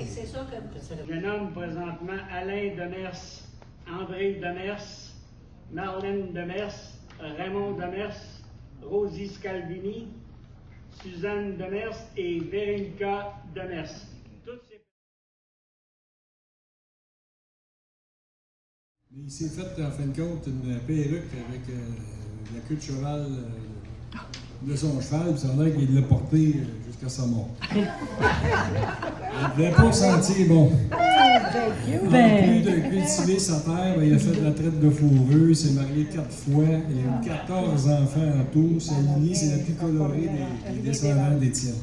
C'est ça que... Je nomme présentement Alain Demers, André Demers, Marlène Demers, Raymond Demers, Rosie Scalvini, Suzanne Demers et Véronica Demers. Toutes ces... Il s'est fait, en fin de compte, une perruque avec la queue de cheval de son cheval, puis ça a l'air qu'il l'a porté jusqu'à sa mort. Il ne devait pas sentir bon. En plus de cultiver sa terre, il a fait de la traite de fourreux, il s'est marié 4 fois, il a eu 14 enfants en tout. Sa lignée, c'est la plus colorée des descendants d'Étienne.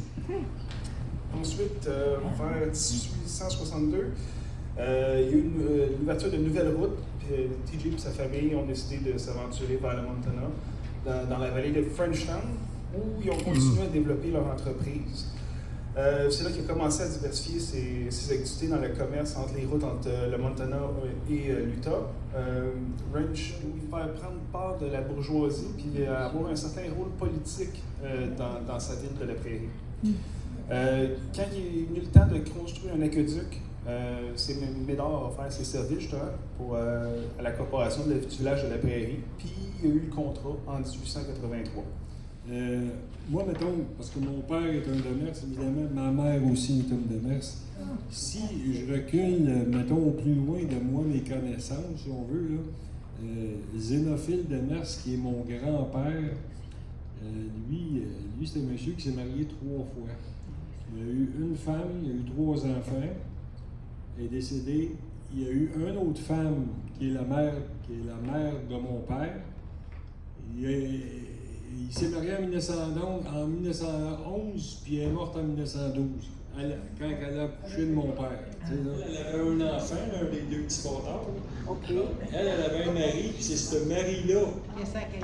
Ensuite, vers 1862, il y a eu l'ouverture d'une nouvelle route. TJ et sa famille ont décidé de s'aventurer vers le Montana, dans la vallée de Frenchtown, où ils ont continué à développer leur entreprise. C'est là qu'il a commencé à diversifier ses activités dans le commerce entre les routes entre le Montana et l'Utah. Ranch, où il va prendre part de la bourgeoisie puis avoir un certain rôle politique dans sa ville de la Prairie. Quand il est venu le temps de construire un aqueduc, c'est Médard a offert ses services justement à la corporation du village de la Prairie, puis il a eu le contrat en 1883. Moi, mettons, parce que mon père est un Demers, évidemment, ma mère aussi est une Demers. Si je recule, mettons, au plus loin de moi, mes connaissances, si on veut, là, Zénophile Demers, qui est mon grand-père, lui c'est un monsieur qui s'est marié 3 fois. Il a eu une femme, il a eu 3 enfants, elle est décédée. Il y a eu une autre femme qui est la mère de mon père. Il s'est marié en 1911, puis elle est morte en 1912, quand elle a accouché de mon père. Elle avait un enfant, un des 2 petits bâtards. Okay. Elle avait un mari, puis c'est ce mari-là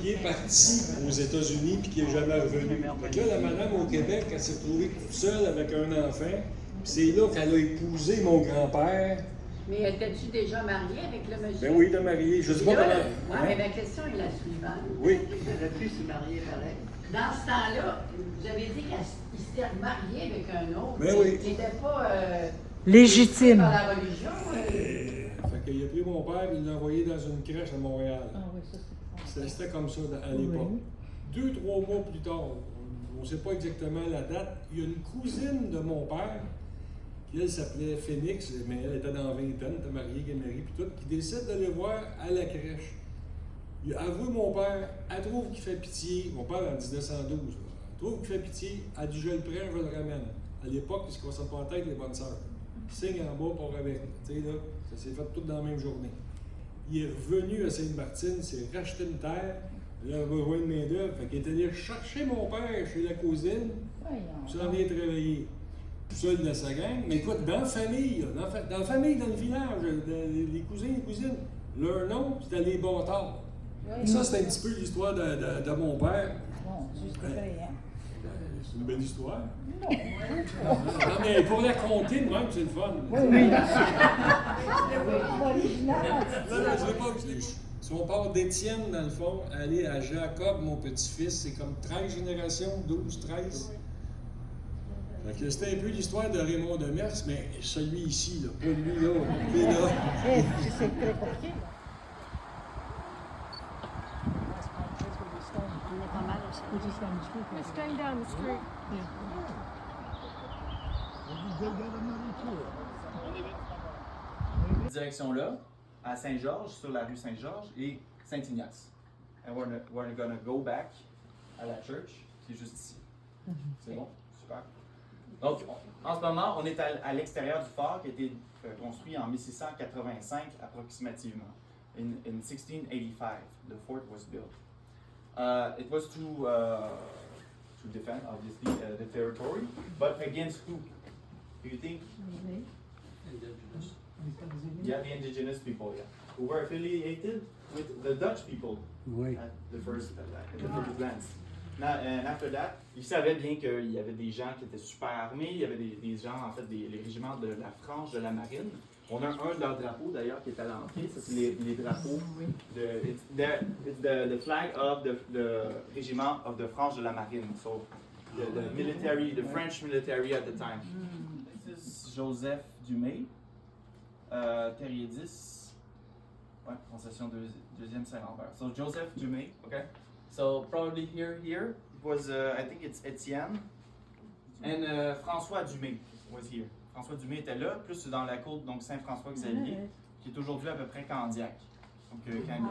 qui est parti aux États-Unis, puis qui n'est jamais revenu. Donc là, la madame au Québec, elle s'est retrouvée toute seule avec un enfant, puis c'est là qu'elle a épousé mon grand-père. Mais étais-tu déjà mariée avec le monsieur? Ben oui, de mariée. Je sais pas comment. Oui, mais ma question est la suivante. Oui. Il aurait pu se marier pareil. Dans ce temps-là, vous avez dit qu'il s'était marié avec un autre. Ben oui. Il n'était pas légitime par la religion. Fait qu'il a pris mon père et il l'a envoyé dans une crèche à Montréal. Ah oui, ça c'est C'était comme ça à l'époque. 2-3 mois plus tard, on ne sait pas exactement la date, il y a une cousine de mon père, qui elle s'appelait Phoenix, mais elle était dans la vingtaine, elle était mariée, Guéméry, puis tout, qui décide d'aller voir à la crèche. Il a avoué mon père, elle trouve qu'il fait pitié, mon père en 1912, elle trouve qu'il fait pitié, elle dit je le prends, je le ramène. À l'époque, il se cassait pas la tête les bonnes sœurs. Signe en bas pour avec. Tu sais, là, ça s'est fait tout dans la même journée. Il est revenu à Sainte-Martine, s'est racheté une terre, il a besoin de main-d'œuvre, fait qu'il est allé chercher mon père chez la cousine, puis ça en vient travailler. Tout seul de sa gang, mais écoute, dans la famille, dans le village, les cousins et les cousines, leur nom, c'était les bâtards. Ça, c'est un petit peu l'histoire de mon père. bon, juste hein? C'est une belle histoire. Non, mais pour la compter, même, c'est le fun. Oui. Si on part d'Étienne, dans le fond, aller à Jacob, mon petit-fils, c'est comme 13 générations, 12, 13. Fait que c'était un peu l'histoire de Raymond Demers, mais celui ici, là, pas lui là, lui là. C'est très compliqué. On est pas mal aussi. It's going down the street. Direction-là, à Saint-Georges, sur la rue Saint-Georges et Saint-Ignace. And we're gonna go back à la church, c'est juste ici. C'est bon? Super. Donc, en ce moment, on est à l'extérieur du fort qui a été construit en 1685 approximativement. In 1685, the fort was built. It was to defend, obviously, the territory, but against who? Do you think? Yeah, the indigenous people, yeah, who were affiliated with the Dutch people at the first lands. Now, and after that, ils savaient bien qu'il y avait des gens qui étaient super armés, il y avait des gens, en fait, les régiments de la frange de la marine. On a un de leurs drapeaux d'ailleurs qui est à l'entrée, ça c'est les drapeaux it's the flag of the régiment of the frange de la marine, so the military, the French military at the time. Francis Joseph Dumais, Terrier 10. Ouais, concession deuxième Saint-Lambert. So Joseph Dumais, okay. So probably here it was I think it's Etienne and François Dumais was here. François Dumais était là, plus dans la côte, donc Saint-François-Xavier, qui est aujourd'hui à peu près Candiac. Donc Candiac.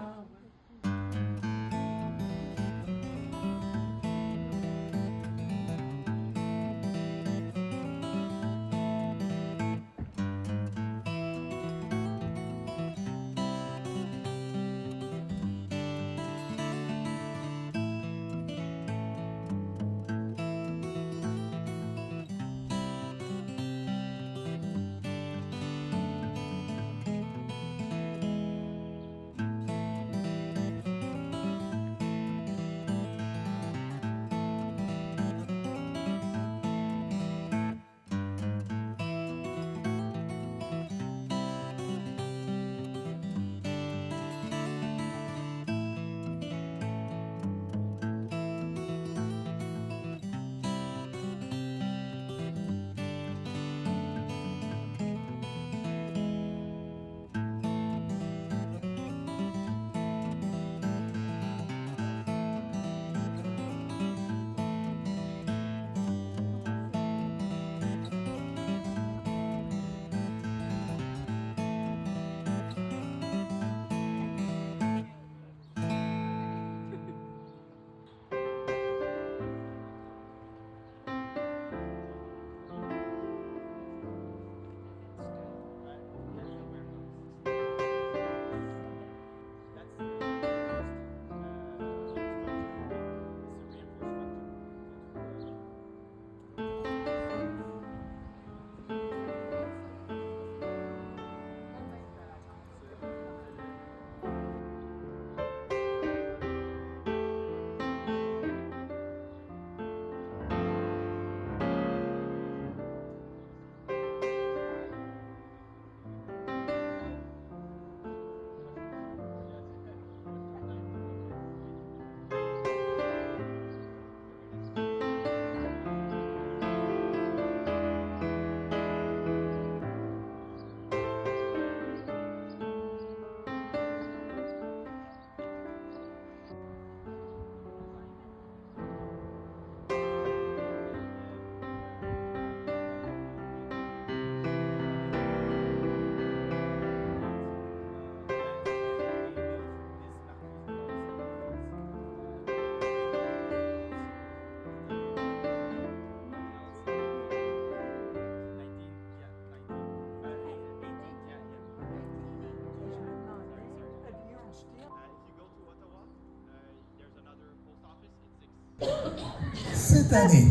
Cette année,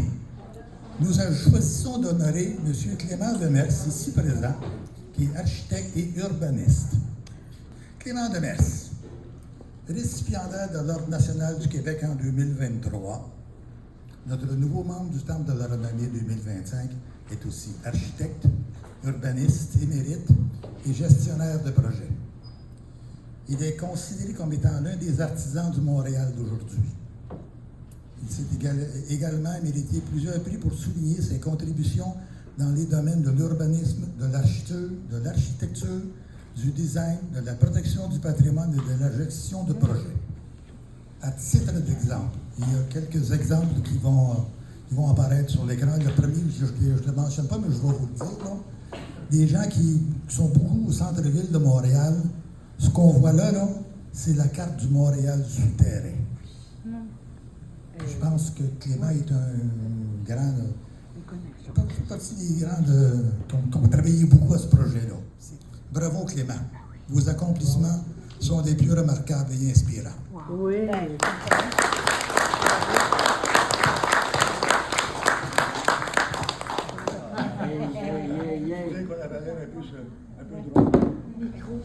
nous choisissons d'honorer M. Clément Demers, ici présent, qui est architecte et urbaniste. Clément Demers, récipiendaire de l'Ordre national du Québec en 2023, notre nouveau membre du Temple de la Renommée 2025 est aussi architecte, urbaniste émérite et gestionnaire de projet. Il est considéré comme étant l'un des artisans du Montréal d'aujourd'hui. Il s'est également mérité plusieurs prix pour souligner ses contributions dans les domaines de l'urbanisme, de l'architecture, du design, de la protection du patrimoine et de la gestion de projets. À titre d'exemple, il y a quelques exemples qui vont apparaître sur l'écran. Le premier, je ne le mentionne pas, mais je vais vous le dire. Non? Des gens qui sont beaucoup au centre-ville de Montréal. Ce qu'on voit là, c'est la carte du Montréal souterrain. Je pense que Clément est un grand... Il fait partie des grands qui ont travaillé beaucoup à ce projet-là. Bravo Clément. Vos accomplissements sont des plus remarquables et inspirants. Oui.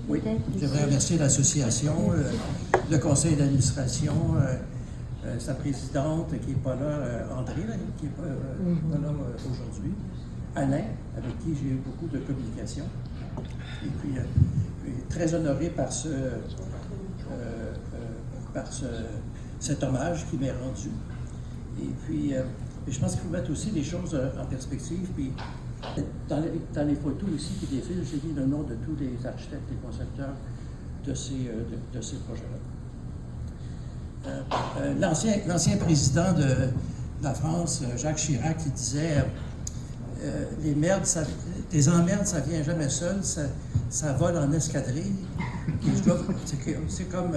Oui, j'aimerais remercier l'association, le conseil d'administration, sa présidente qui n'est pas là, André, là, qui n'est pas là aujourd'hui, Alain, avec qui j'ai eu beaucoup de communication. Et puis, très honoré par cet hommage qui m'est rendu. Et puis, je pense qu'il faut mettre aussi les choses en perspective. Puis, Dans les photos ici qui défilent, j'ai mis le nom de tous les architectes et concepteurs de ces projets-là. L'ancien président de la France, Jacques Chirac, qui disait les emmerdes, ça vient jamais seul, ça vole en escadrille. C'est comme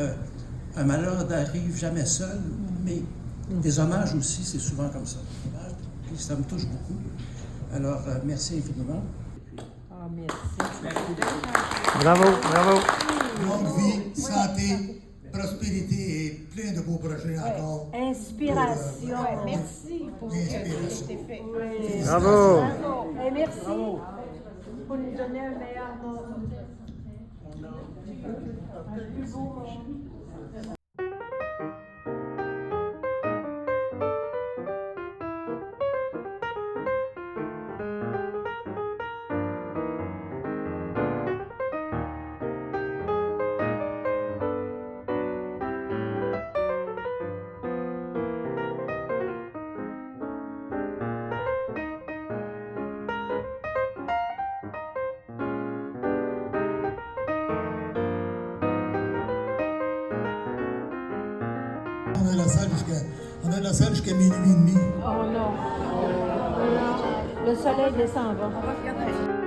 un malheur n'arrive jamais seul, mais des hommages aussi, c'est souvent comme ça. Et ça me touche beaucoup. Alors, merci infiniment. Ah, merci. Bravo, bravo. Longue vie, santé, prospérité et plein de beaux projets encore. Inspiration. Merci pour ce qui a été fait. Oui. Bravo. Et merci pour nous donner un meilleur monde. Un plus beau monde. On a la salle jusqu'à minuit et demi. Oh non. Le soleil descend en bas.